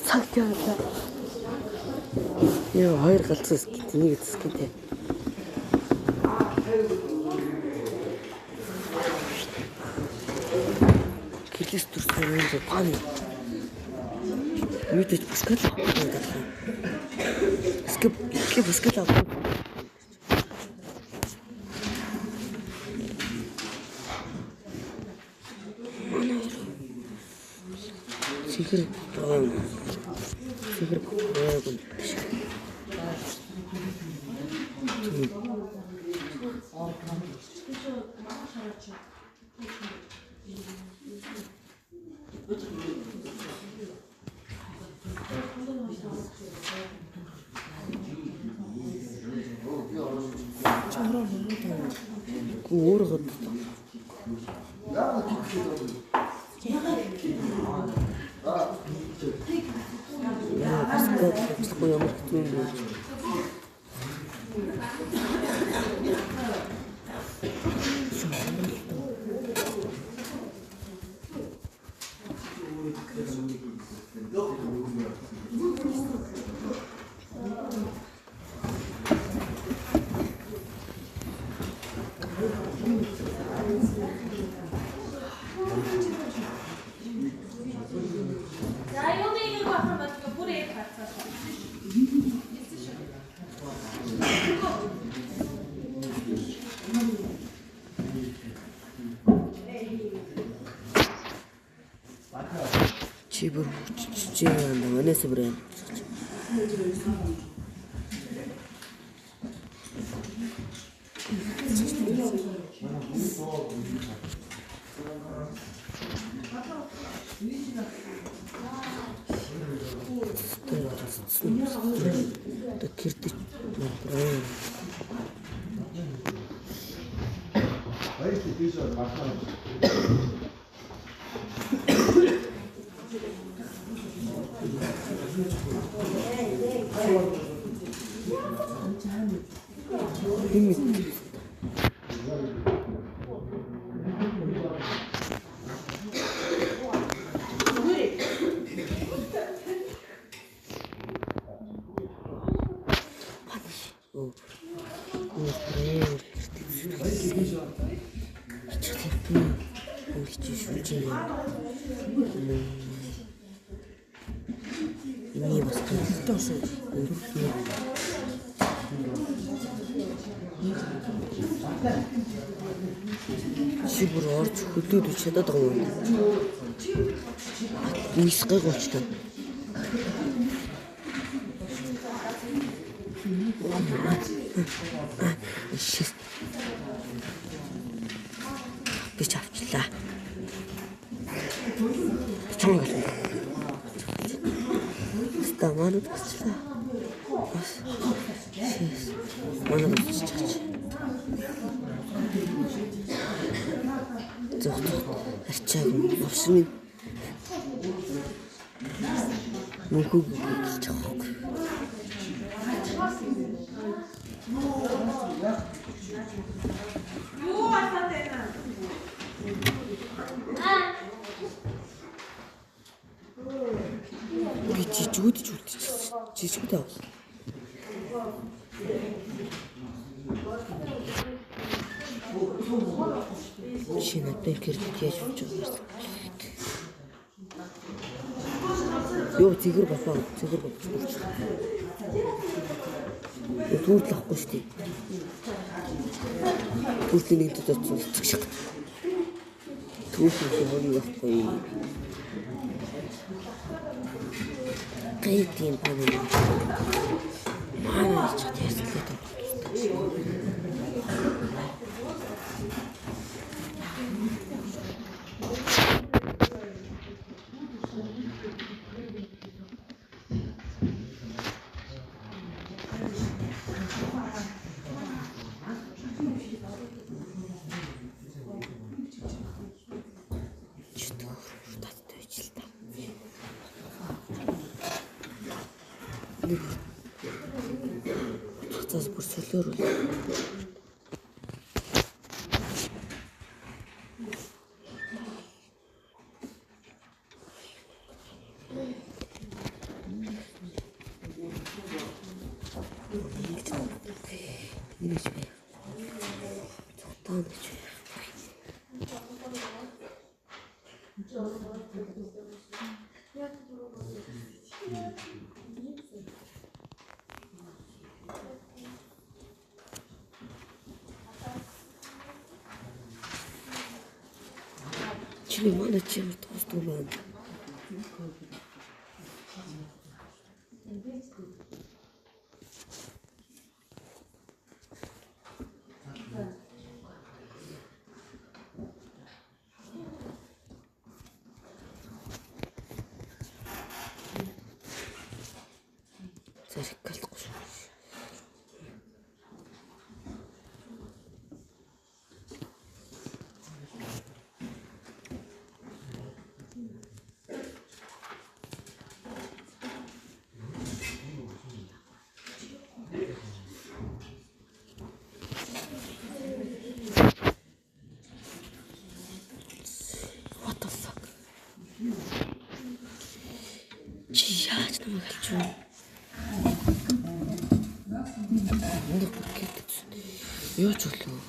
Цагт яваа. Яа, хоёр галзуу скит, нэг скит. Килис төрсөн юм пан. Мэдээж баскет авах гэдэг. Баскет авах. Сихэр Чибур чичээн нэнэс брэм. Да кирти брэм. Хайти тийш батлаа. Не воспринимается. Чибур орж хөдөөд чадаад байгаа юм. Үсгэг очтой. Би чавчлаа. Чамаг. Стаманут болчихлоо. Бас. Манай болчихчих. Зогт. Арчааг авсан. Мөнхөг гэж байгаа. Юу асаад байна? Би жижигүүд аа. Шинэтэй гэрдэж явж байгаа. Юу цэгэр болоо. Цэгэр болчихсон. Дүүрлэхгүй шүү дээ. Дүүрлийн нэг төцөж цэгшиг. Түүхэн хөрий байхгүй. Гайдын баг. Манай ч ясалтай. Цаас бүр солиор үл. Ini sih. Tahu sih. Чи mana чем тоостуулаад. Зэрэггэлгүй шүү. What the fuck? Чи яаж намайг алж вэ? Энд бүгд юу ч болов.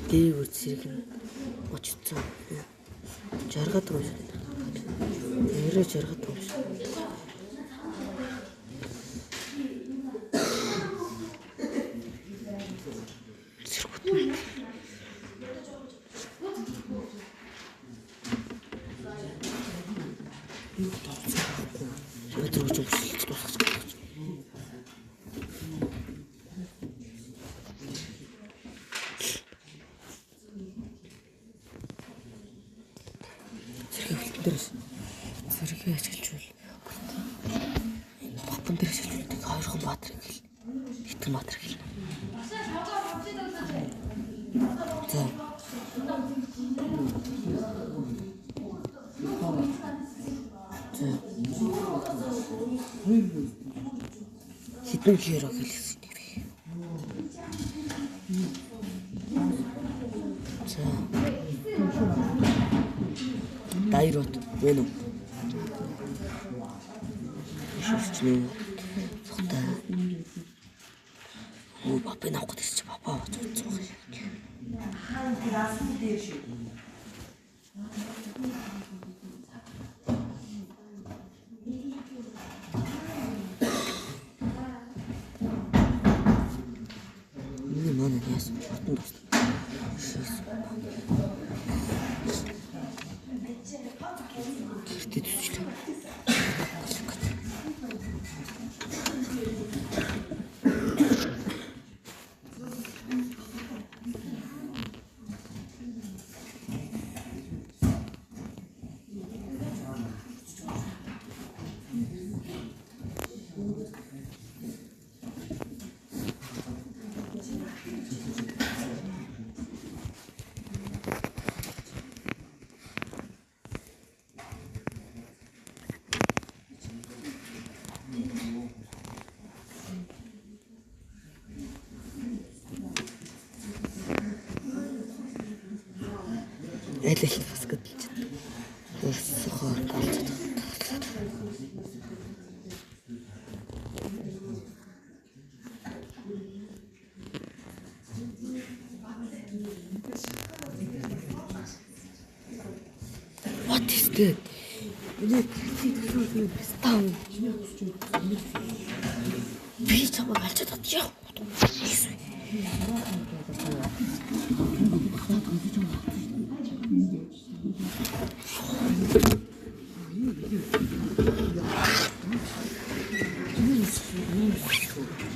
Дээгүүр зэрэг нь очсон. Жаргад байгаа шүү. Нэрээ жаргад байгаа шүү. Зэрэг ажиллаж байна. Бапан дээр ажиллаж хоёрхан баатар гэл. Хитэн баатар гэл. За. Хитэн хиро гэлсэн нэр. За. Дайрот вэ нү? Шүрчнээ. Сохта. Оо папа навах гэж чи папа зуцсан юм. Хаан дээр шиг. Энэ манай яасан хатан дуус. Гэртээ төчлөө. Элэл бас гэдэлж байна. Өрсөхөр галзаад. What is that? Став. Би чамайг алчаад яах вэ?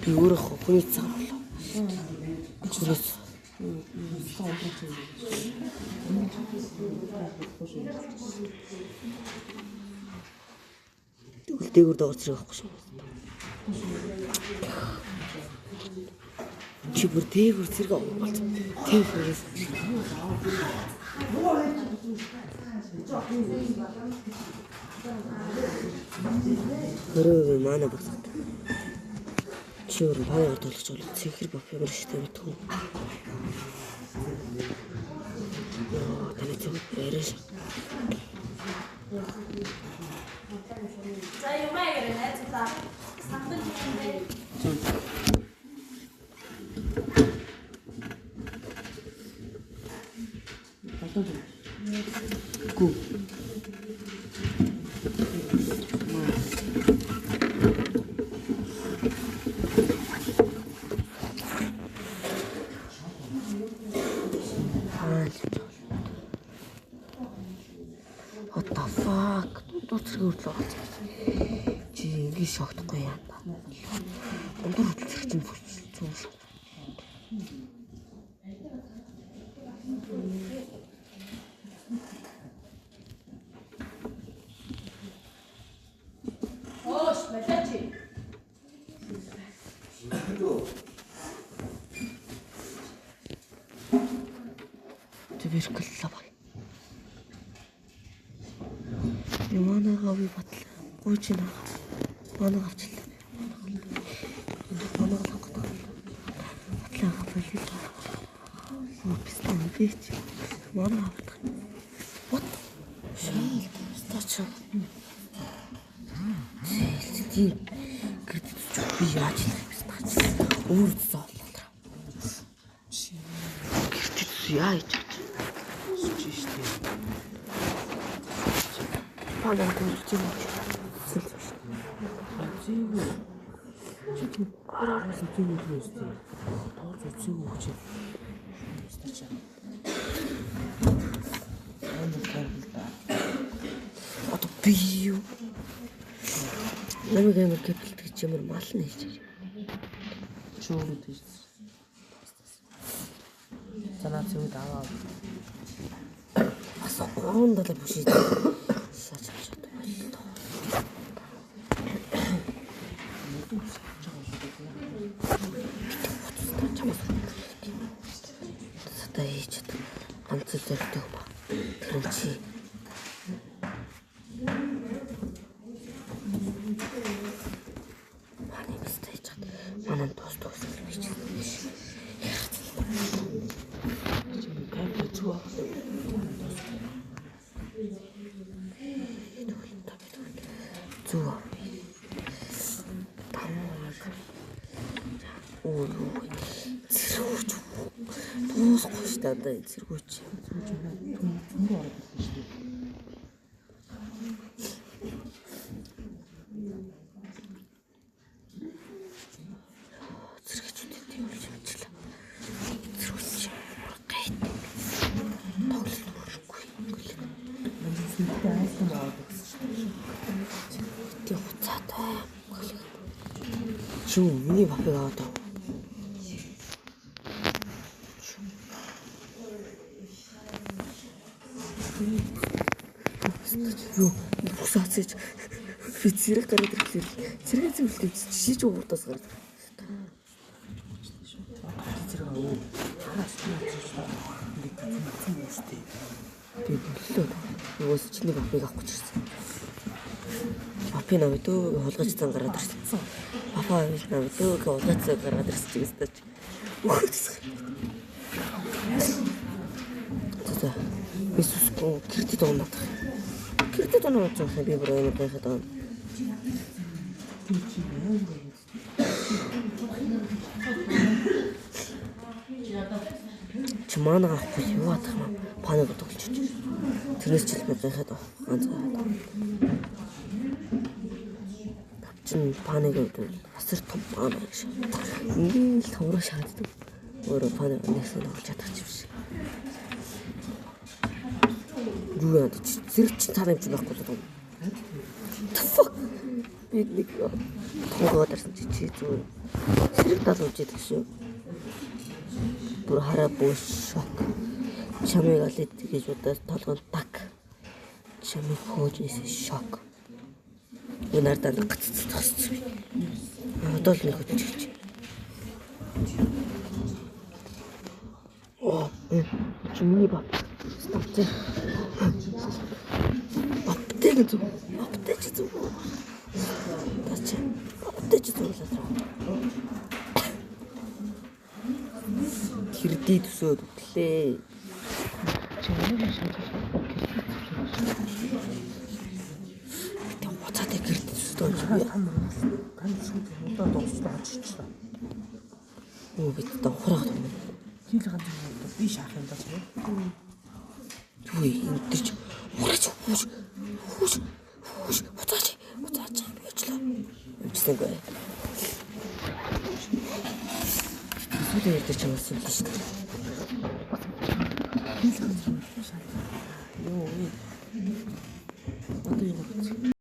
Би өөрөө хүний цаг болоо. Чүрээс Тэгвэл дээгүүр доогор зэрэг авахгүй шүү. Чи бүр дээгүүр зэрэг авах болц. Тээгүүрээс. Хөрөө манай багсаад. Чи өөр баяр төлөж бол цэхэр баф ямар шигтэй битгүү. Яа, таны зөв яриаш. За юмаа гэрнэ за. Самбал хийндээ. Гүү. What the fuck? Дуусрыг хөдлөө гацсан. Чи ингэж шогтохгүй яа. Өндөр хөдлөх чинь зүг шүү. Ош, бэлэчи. Туберкуллаа байна. Ямаанагаа би батлаа. Гүйч наа. Манаа авчлаа. Манаа авах. Батлаа болчих. Бистэн бич. Манаа авах. What? Шээ. Стач. Тийм. Гэрдэж би яаж хийх вэ? Стач. Өөрөөсөө болоо. Гэрдэж яаж Палан төрж юм. Чиг хараарсан тийм үү өстэй. Тоож үцэг өгч. Одоо би юу? Намайг амар гэвэлдэг чимэр мал нь хийж. Чөөрөд хийж. Танаа зүуд аваа. Ас 3 доллар бүшиж. Ганц зэрэгтэй ба. Тэр чи. Маны бистэй чад. Манай тост биш. Зүг. Зэрэгч. Дуусахгүй шүү дээ зэрэгч. Түндээ ороод ирсэн шүү дээ. Зэрэгчүүд тийм болж байна. Зэрэгч. Гайд. Тоглолт өрөхгүй. Сүнтэй айсан аваад гэсэн шүү дээ. Тийм хуцаатай. Чүү миний бапыг аваад. Юу бусаач би зэрэг гараад ирэхлээр зэрэг зөвлөлт шиж уурдаас гараад зэрэг аа хаас тэгээд боллоо юус чиний бапыг авах гэж ирсэн бапын навд өө хулгайч цан гараад ирсэн бапаа навд өө хулгайч цан гараад ирсэн чи өстэй за Иесус гоо гэртээ дуунаад гэртээ дуунаад байгаа би бүр амар гайхаад байна. Чимаанаа авахгүй юу атах юм паныг тоглож чинь. Тэрнээс ч би гайхаад байна. Ганц. Чин паныг асар том пан гэж. Ингээл тавраа шаарддаг. Өөрөө паныг нэгсэн болж чадах юм шиг. Юу яа зэрэг чи цаар юм чи байхгүй л даа. Би нэг тоогоод ирсэн чи зүү. Зэрэг дал ууж идэх шүү. бүр хараагүй шок. Чамайг алид гэж удаас толгонд так. Чамайг хоожээс шок. Өнөөдөр гаццсан. Одоо л нэг хөтөлж. Чимний бат. Стоптэй. Аптэйг зүг. Аптэйч зүг. Тач. Аптэйч зүг лээ. Хэрдий төсөөд өглөө. Чимний шатаж. Уцаатай гэрд төсөөд тань шууд удаа дуусна оччихлаа. Оо бид давхраад байна. Хил ганц би шаах юм даа чи. Юу юм дэж урагч хууш уцаач яачлаа. Үчсэнгүй. Сүлээ ярьж чамаас юм шүү дээ. Хил ганц шаах. Юу одоо юм.